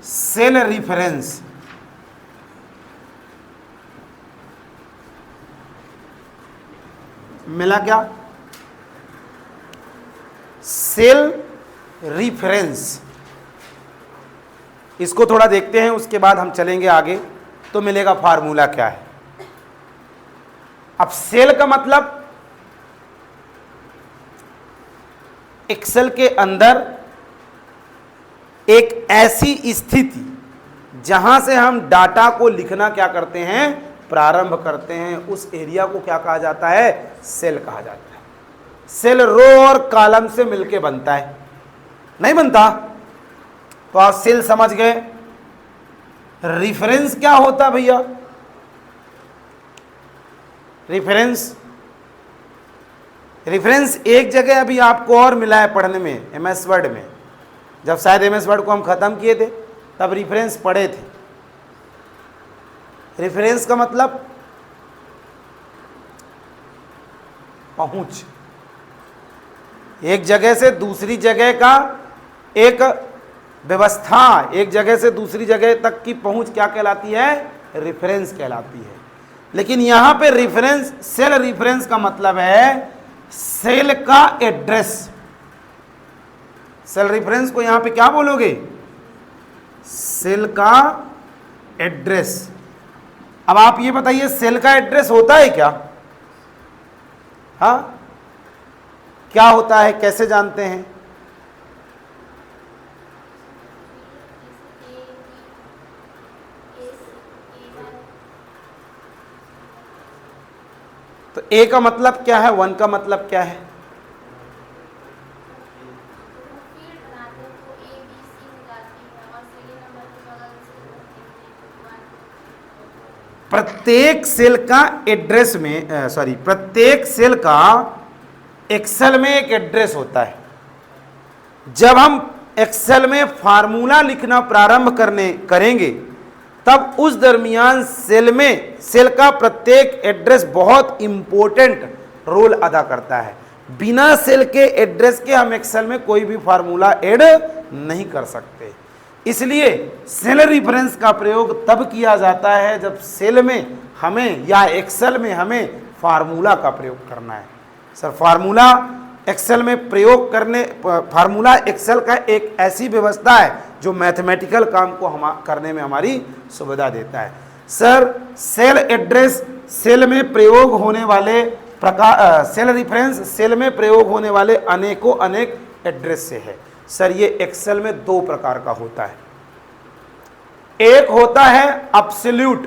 Cell reference. मिला क्या? Cell reference, इसको थोड़ा देखते हैं, उसके बाद हम चलेंगे आगे तो मिलेगा फार्मूला क्या है। अब सेल का मतलब एक्सेल के अंदर एक ऐसी स्थिति जहां से हम डाटा को लिखना क्या करते हैं, प्रारंभ करते हैं, उस एरिया को क्या कहा जाता है, सेल कहा जाता है। सेल रो और कॉलम से मिलके बनता है, नहीं बनता? तो आप सेल समझ गए। रिफरेंस क्या होता है भैया? रेफरेंस एक जगह अभी आपको और मिला है पढ़ने में, एमएस वर्ड में। जब शायद एमएस वर्ड को हम खत्म किए थे तब रेफरेंस पढ़े थे। रेफरेंस का मतलब पहुंच, एक जगह से दूसरी जगह का एक व्यवस्था, एक जगह से दूसरी जगह तक की पहुंच क्या कहलाती है, रेफरेंस कहलाती है। लेकिन यहां पे रेफरेंस, सेल रेफरेंस का मतलब है सेल का एड्रेस। सेल रेफरेंस को यहां पे क्या बोलोगे, सेल का एड्रेस। अब आप ये बताइए सेल का एड्रेस होता है क्या? हाँ, क्या होता है, कैसे जानते हैं? तो ए का मतलब क्या है, 1 का मतलब क्या है? प्रत्येक सेल का एड्रेस में प्रत्येक सेल का एक्सेल में एक एड्रेस होता है। जब हम एक्सेल में फार्मूला लिखना प्रारंभ करेंगे तब उस दरमियान सेल का प्रत्येक एड्रेस बहुत इंपॉर्टेंट रोल अदा करता है। बिना सेल के एड्रेस के हम एक्सेल में कोई भी फार्मूला ऐड नहीं कर सकते। इसलिए सेल रेफरेंस का प्रयोग तब किया जाता है जब सेल में हमें या एक्सेल में हमें फार्मूला का प्रयोग करना है। सर फार्मूला एक्सेल में प्रयोग करने, फार्मूला एक्सेल का एक ऐसी व्यवस्था है जो मैथमेटिकल काम को करने में हमारी सुविधा देता है। सर सेल एड्रेस सेल में प्रयोग होने वाले प्रकार, सेल रेफरेंस सेल में प्रयोग होने वाले अनेकों अनेक एड्रेस से है। सर ये एक्सेल में 2 प्रकार का होता है, एक होता है एब्सोल्यूट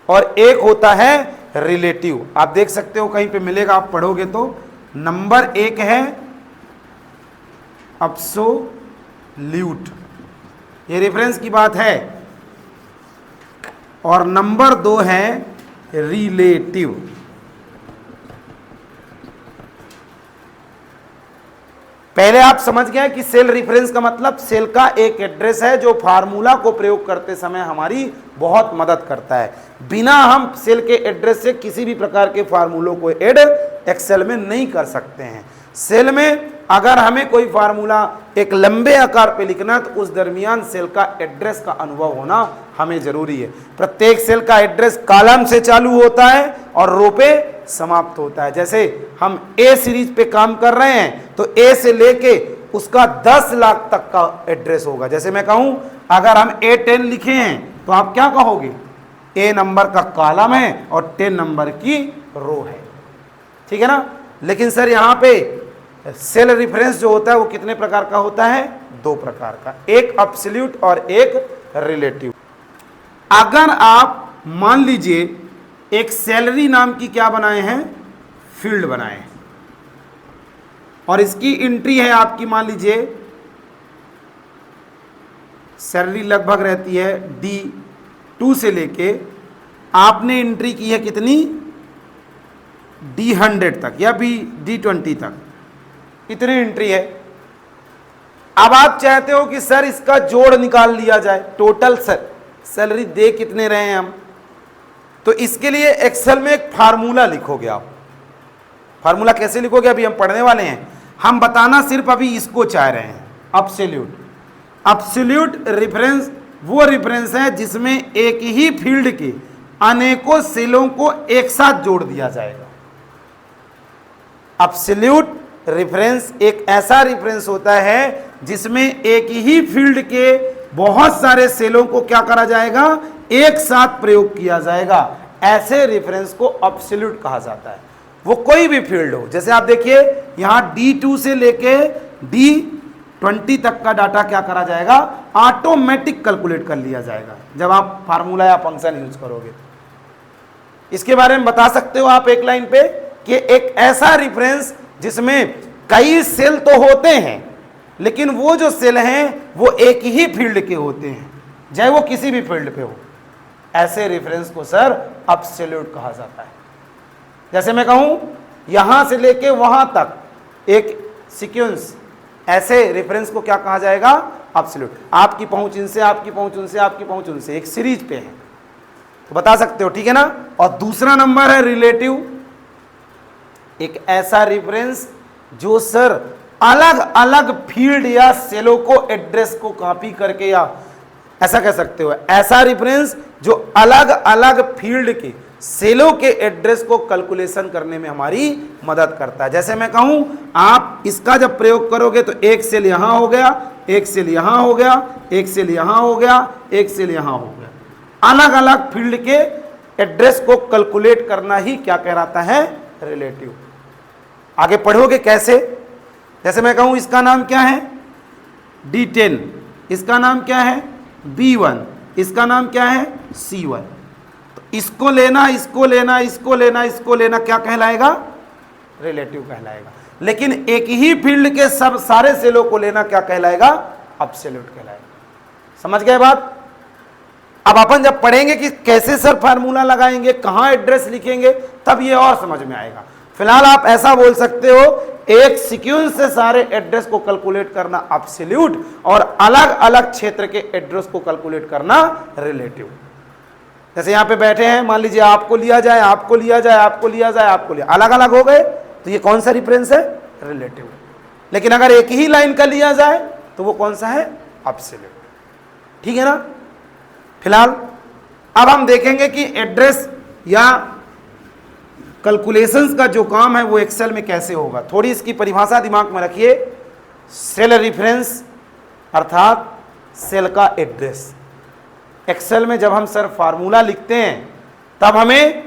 और एक होता है रिलेटिव। आप देख सकते हो कहीं पे मिलेगा, आप पढ़ोगे तो। नंबर 1 है एब्सोल्यूट, ये रेफरेंस की बात है, और नंबर 2 है रिलेटिव। पहले आप समझ गए कि सेल रेफरेंस का मतलब सेल का एक एड्रेस है जो फार्मूला को प्रयोग करते समय हमारी बहुत मदद करता है। बिना हम सेल के एड्रेस से किसी भी प्रकार के फार्मूलों को ऐड एक्सेल में नहीं कर सकते हैं। सेल में अगर हमें कोई फार्मूला एक लंबे आकार पे लिखना है तो उस दरमियान सेल का एड्रेस का अनुभव होना हमें जरूरी है। प्रत्येक सेल का एड्रेस कॉलम से चालू होता है और रो पे समाप्त होता है। जैसे हम ए सीरीज पे काम कर रहे हैं तो ए से लेके उसका 10 लाख तक का एड्रेस होगा। जैसे मैं कहूं अगर हम A10 लिखे हैं तो आप क्या कहोगे, ए नंबर का कॉलम है और 10 नंबर की रो है, ठीक है ना। लेकिन सर यहाँ पे सेल रेफरेंस जो होता है वो कितने प्रकार का होता है, 2 प्रकार का, एक एब्सोल्यूट और एक रिलेटिव। अगर आप मान लीजिए एक सैलरी नाम की क्या बनाए हैं, फील्ड बनाए हैं, और इसकी एंट्री है आपकी, मान लीजिए सैलरी लगभग रहती है D2 से लेके आपने एंट्री की है कितनी, D100 तक या D20 तक, इतनी एंट्री है। अब आप चाहते हो कि सर इसका जोड़ निकाल लिया जाए, टोटल सैलरी दे कितने रहे हैं हम, तो इसके लिए एक्सेल में एक फार्मूला लिखोगे आप। फार्मूला कैसे लिखोगे अभी हम पढ़ने वाले हैं, हम बताना सिर्फ अभी इसको चाह रहे हैं, एब्सोल्यूट। एब्सोल्यूट रेफरेंस वो रेफरेंस है जिसमें एक ही फील्ड के अनेकों सेलों को एक साथ जोड़ दिया जाएगा। एब्सोल्यूट रेफरेंस एक ऐसा रेफरेंस होता है जिसमें एक ही फील्ड के बहुत सारे सेलों को क्या करा जाएगा, एक साथ प्रयोग किया जाएगा। ऐसे रेफरेंस को एब्सोल्यूट कहा जाता है। वो कोई भी फील्ड हो, जैसे आप देखिए यहां D2 से लेके D20 तक का डाटा क्या करा जाएगा, ऑटोमेटिक कैलकुलेट कर लिया जाएगा जब आप फार्मूला या फंक्शन यूज करोगे। इसके बारे में बता सकते हो आप एक लाइन पे कि एक ऐसा रेफरेंस जिसमें कई सेल तो होते हैं लेकिन वो जो सेल हैं वो एक ही फील्ड के होते हैं, चाहे वो किसी भी फील्ड पे हो। ऐसे रेफरेंस को सर एब्सोल्यूट कहा जाता है। जैसे मैं कहूं यहां से लेके वहां तक एक सीक्वेंस, ऐसे रेफरेंस को क्या कहा जाएगा, एब्सोल्यूट। आपकी पहुंच इनसे, आपकी पहुंच उनसे, आपकी पहुंच उनसे, एक सीरीज पे है तो बता सकते हो, ठीक है ना। और दूसरा नंबर है रिलेटिव, एक ऐसा रेफरेंस जो सर अलग अलग फील्ड या सेलों को एड्रेस को कॉपी करके, या ऐसा कह सकते हो ऐसा रेफरेंस जो अलग अलग फील्ड के सेलों के एड्रेस को कैलकुलेशन करने में हमारी मदद करता है। जैसे मैं कहूं आप इसका जब प्रयोग करोगे तो एक सेल यहां हो गया, एक सेल यहां हो गया, एक सेल यहां हो गया, एक सेल यहां हो गया। अलग अलग फील्ड के एड्रेस को कैलकुलेट करना ही क्या कहलाता है, रिलेटिव। आगे पढ़ोगे कैसे, जैसे मैं कहूं इसका नाम क्या है D10, इसका नाम क्या है B1, इसका नाम क्या है C1। तो इसको लेना, इसको लेना, इसको लेना, इसको लेना क्या कहलाएगा, रिलेटिव कहलाएगा। लेकिन एक ही फील्ड के सब सारे सेलों को लेना क्या कहलाएगा, एब्सोल्यूट कहलाएगा। समझ गए बात। अब अपन जब पढ़ेंगे कि कैसे सर फार्मूला लगाएंगे, कहां एड्रेस लिखेंगे, तब ये और समझ में आएगा। फिलहाल आप ऐसा बोल सकते हो एक सीक्वेंस से सारे एड्रेस को कैलकुलेट करना एब्सोल्यूट और अलग अलग क्षेत्र के एड्रेस को कैलकुलेट करना रिलेटिव। जैसे यहां पे बैठे हैं, मान लीजिए आपको लिया जाए, आपको लिया जाए, आपको लिया जाए, आपको लिया, अलग अलग हो गए तो ये कौन सा रेफरेंस है, रिलेटिव। लेकिन अगर एक ही लाइन का लिया जाए तो वो कौन सा है, एब्सोल्यूट। ठीक है ना। फिलहाल अब हम देखेंगे कि एड्रेस या कैलकुलेशंस का जो काम है वो एक्सेल में कैसे होगा। थोड़ी इसकी परिभाषा दिमाग में रखिए। सेल रेफरेंस अर्थात सेल का एड्रेस। एक्सेल में जब हम सर फार्मूला लिखते हैं तब हमें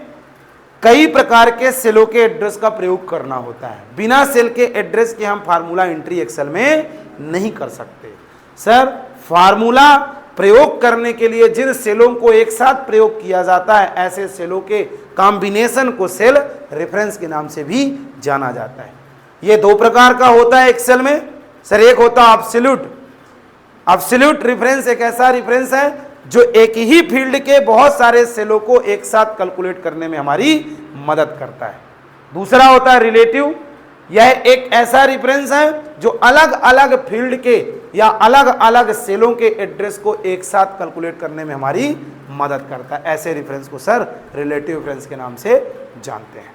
कई प्रकार के सेलों के एड्रेस का प्रयोग करना होता है। बिना सेल के एड्रेस के हम फार्मूला एंट्री एक्सेल में नहीं कर सकते। सर फार्मूला प्रयोग करने के लिए जिन सेलों को एक साथ प्रयोग किया जाता है ऐसे सेलों के कॉम्बिनेशन को सेल रेफरेंस के नाम से भी जाना जाता है। ये दो प्रकार का होता है एक्सेल में। सर एक होता है एब्सोल्यूट। एब्सोल्यूट रेफरेंस एक ऐसा रेफरेंस है जो एक ही फील्ड के बहुत सारे सेलों को एक साथ कैलकुलेट करने में हमारी मदद करता है। दूसरा होता है रिलेटिव। यह एक ऐसा रेफरेंस है जो अलग अलग फील्ड के या अलग अलग सेलों के एड्रेस को एक साथ कैलकुलेट करने में हमारी मदद करता है। ऐसे रेफरेंस को सर रिलेटिव रेफरेंस के नाम से जानते हैं।